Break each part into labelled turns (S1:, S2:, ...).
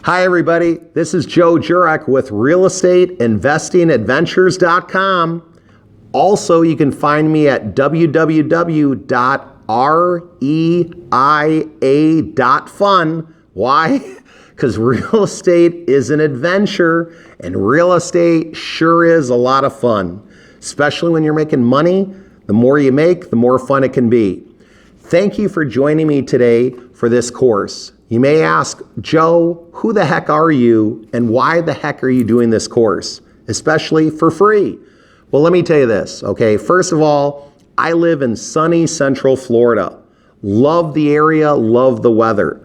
S1: Hi, everybody. This is Joe Jurek with realestateinvestingadventures.com. Also, you can find me at www.reia.fun. Why? Because real estate is an adventure, and real estate sure is a lot of fun, especially when you're making money. The more you make, the more fun it can be. Thank you for joining me today for this course. You may ask, Joe, who the heck are you and why the heck are you doing this course, especially for free? Well, let me tell you this, okay? First of all, I live in sunny Central Florida. Love the area, love the weather.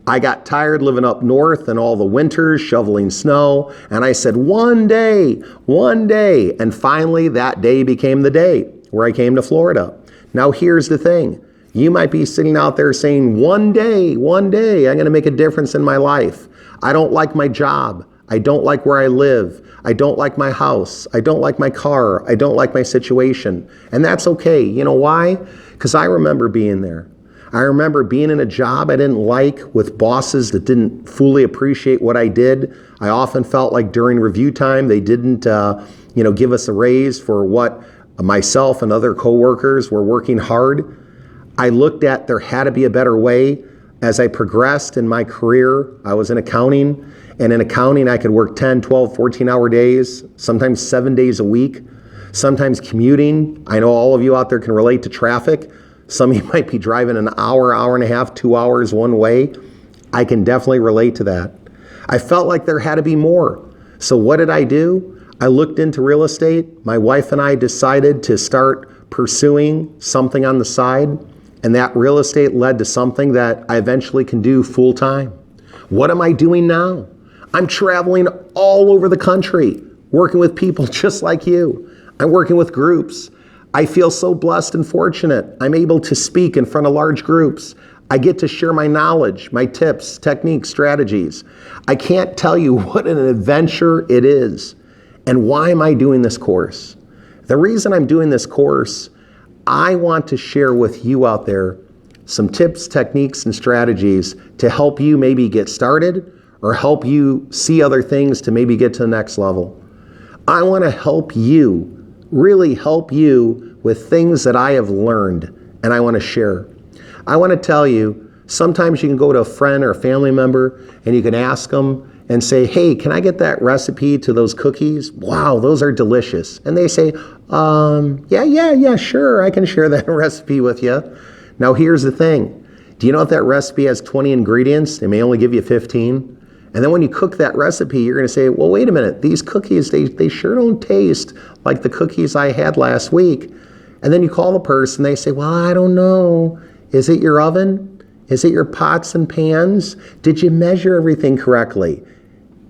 S1: I got tired living up north and all the winters shoveling snow, and I said, one day, and finally that day became the day where I came to Florida. Now here's the thing. You might be sitting out there saying, one day, I'm going to make a difference in my life. I don't like my job. I don't like where I live. I don't like my house. I don't like my car. I don't like my situation. And that's okay. You know why? Because I remember being there. I remember being in a job I didn't like with bosses that didn't fully appreciate what I did. I often felt like during review time, they didn't give us a raise for what myself and other coworkers were working hard. I looked at there had to be a better way. As I progressed in my career, I was in accounting, and in accounting I could work 10, 12, 14-hour days, sometimes 7 days a week, sometimes commuting. I know all of you out there can relate to traffic. Some of you might be driving an hour, hour and a half, 2 hours one way. I can definitely relate to that. I felt like there had to be more. So what did I do? I looked into real estate. My wife and I decided to start pursuing something on the side. And that real estate led to something that I eventually can do full time. What am I doing now? I'm traveling all over the country, working with people just like you. I'm working with groups. I feel so blessed and fortunate. I'm able to speak in front of large groups. I get to share my knowledge, my tips, techniques, strategies. I can't tell you what an adventure it is. And why am I doing this course? The reason I'm doing this course, I want to share with you out there some tips, techniques, and strategies to help you maybe get started or help you see other things to maybe get to the next level. I want to help you, really help you with things that I have learned and I want to share. I want to tell you, sometimes you can go to a friend or a family member and you can ask them and say, hey, can I get that recipe to those cookies? Wow, those are delicious. And they say, yeah, sure, I can share that recipe with you. Now here's the thing. Do you know if that recipe has 20 ingredients? They may only give you 15. And then when you cook that recipe, you're gonna say, well, wait a minute, these cookies, they sure don't taste like the cookies I had last week. And then you call the person, they say, well, I don't know. Is it your oven? Is it your pots and pans? Did you measure everything correctly?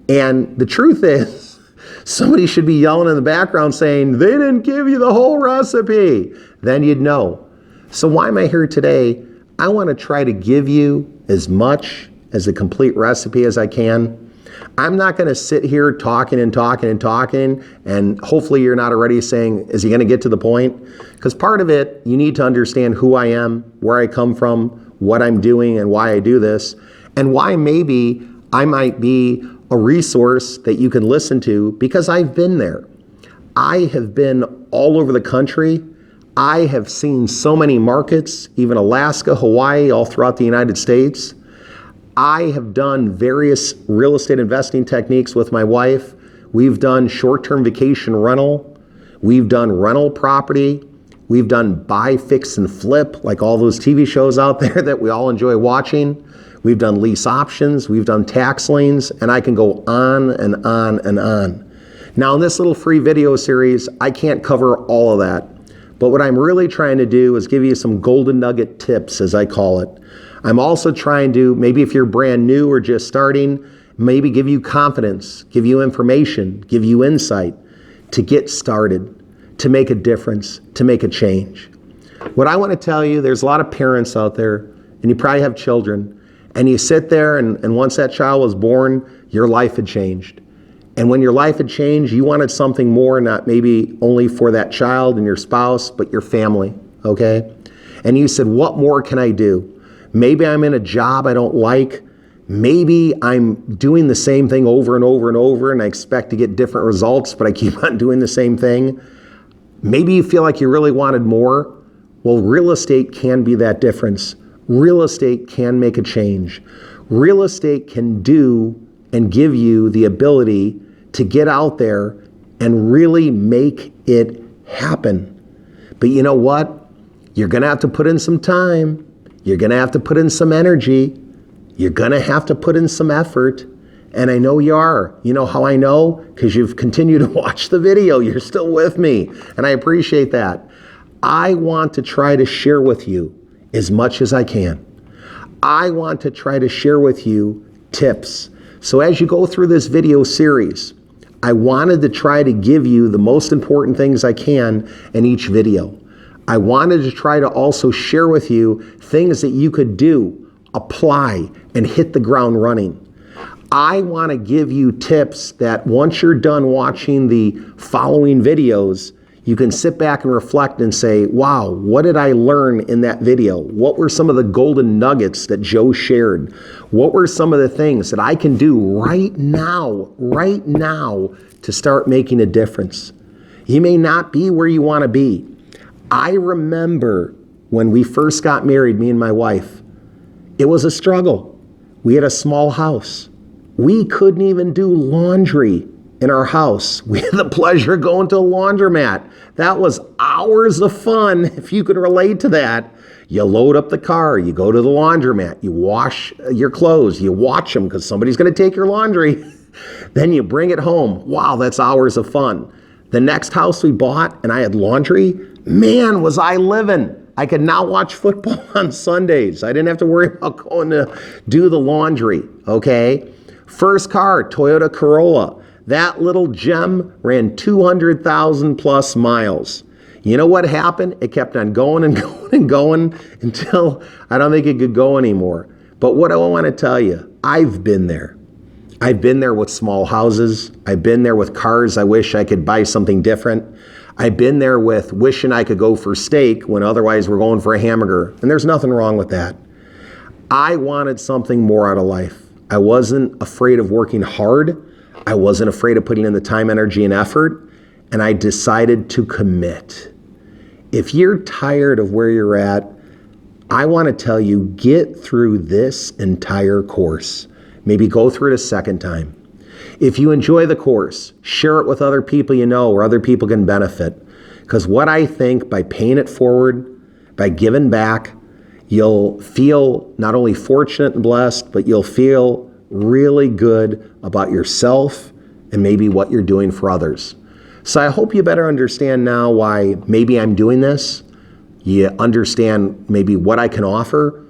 S1: And the truth is, somebody should be yelling in the background saying, they didn't give you the whole recipe. Then you'd know. So why am I here today? I want to try to give you as much as a complete recipe as I can. I'm not going to sit here talking, and hopefully you're not already saying, is he going to get to the point? Because part of it, you need to understand who I am, where I come from, what I'm doing, and why I do this, and why maybe I might be a resource that you can listen to because I've been there. I have been all over the country. I have seen so many markets, even Alaska, Hawaii, all throughout the United States. I have done various real estate investing techniques with my wife. We've done short-term vacation rental. We've done rental property. We've done buy, fix, and flip, like all those TV shows out there that we all enjoy watching. We've done lease options, we've done tax liens, and I can go on and on and on. Now in this little free video series, I can't cover all of that. But what I'm really trying to do is give you some golden nugget tips, as I call it. I'm also trying to, maybe if you're brand new or just starting, maybe give you confidence, give you information, give you insight to get started, to make a difference, to make a change. What I want to tell you, there's a lot of parents out there, and you probably have children, and you sit there and once that child was born, your life had changed. And when your life had changed, you wanted something more, not maybe only for that child and your spouse, but your family, okay? And you said, what more can I do? Maybe I'm in a job I don't like. Maybe I'm doing the same thing over and over and over and I expect to get different results, but I keep on doing the same thing. Maybe you feel like you really wanted more. Well, real estate can be that difference. Real estate can make a change. Real estate can do and give you the ability to get out there and really make it happen. But you know what? You're going to have to put in some time. You're going to have to put in some energy. You're going to have to put in some effort. And I know you are. You know how I know? Because you've continued to watch the video. You're still with me. And I appreciate that. I want to try to share with you as much as I can. I want to try to share with you tips. So as you go through this video series, I wanted to try to give you the most important things I can in each video. I wanted to try to also share with you things that you could do, apply, and hit the ground running. I want to give you tips that once you're done watching the following videos, you can sit back and reflect and say, wow, what did I learn in that video? What were some of the golden nuggets that Joe shared? What were some of the things that I can do right now to start making a difference? You may not be where you want to be. I remember when we first got married, me and my wife, it was a struggle. We had a small house. We couldn't even do laundry in our house. We had the pleasure of going to a laundromat. That was hours of fun, if you could relate to that. You load up the car, you go to the laundromat, you wash your clothes, you watch them because somebody's going to take your laundry. Then you bring it home. Wow, that's hours of fun. The next house we bought and I had laundry, man, was I living. I could now watch football on Sundays. I didn't have to worry about going to do the laundry, okay? First car, Toyota Corolla. That little gem ran 200,000 plus miles. You know what happened? It kept on going and going and going until I don't think it could go anymore. But what I want to tell you, I've been there. I've been there with small houses. I've been there with cars I wish I could buy something different. I've been there with wishing I could go for steak when otherwise we're going for a hamburger. And there's nothing wrong with that. I wanted something more out of life. I wasn't afraid of working hard. I wasn't afraid of putting in the time, energy, and effort. And I decided to commit. If you're tired of where you're at, I want to tell you, get through this entire course. Maybe go through it a second time. If you enjoy the course, share it with other people you know where other people can benefit. Because what I think, by paying it forward, by giving back, you'll feel not only fortunate and blessed, but you'll feel really good about yourself and maybe what you're doing for others. So I hope you better understand now why maybe I'm doing this. You understand maybe what I can offer,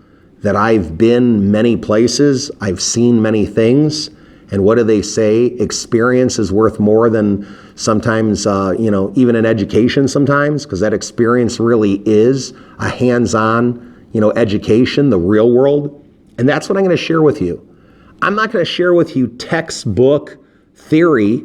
S1: that I've been many places, I've seen many things. And what do they say? Experience is worth more than sometimes, even an education sometimes, because that experience really is a hands-on, education, the real world. And that's what I'm going to share with you. I'm not going to share with you textbook theory.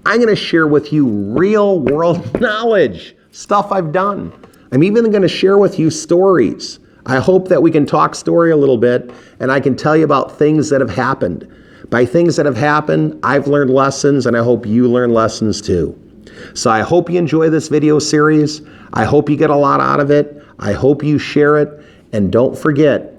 S1: I'm going to share with you real world knowledge, stuff I've done. I'm even going to share with you stories. I hope that we can talk story a little bit and I can tell you about things that have happened. By things that have happened, I've learned lessons and I hope you learn lessons too. So I hope you enjoy this video series. I hope you get a lot out of it. I hope you share it. And don't forget,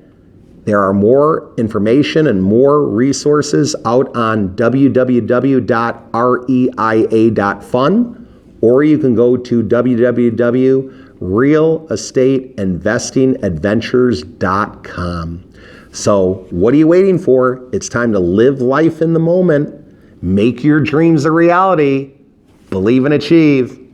S1: there are more information and more resources out on www.reia.fun, or you can go to www.realestateinvestingadventures.com. So what are you waiting for? It's time to live life in the moment. Make your dreams a reality. Believe and achieve.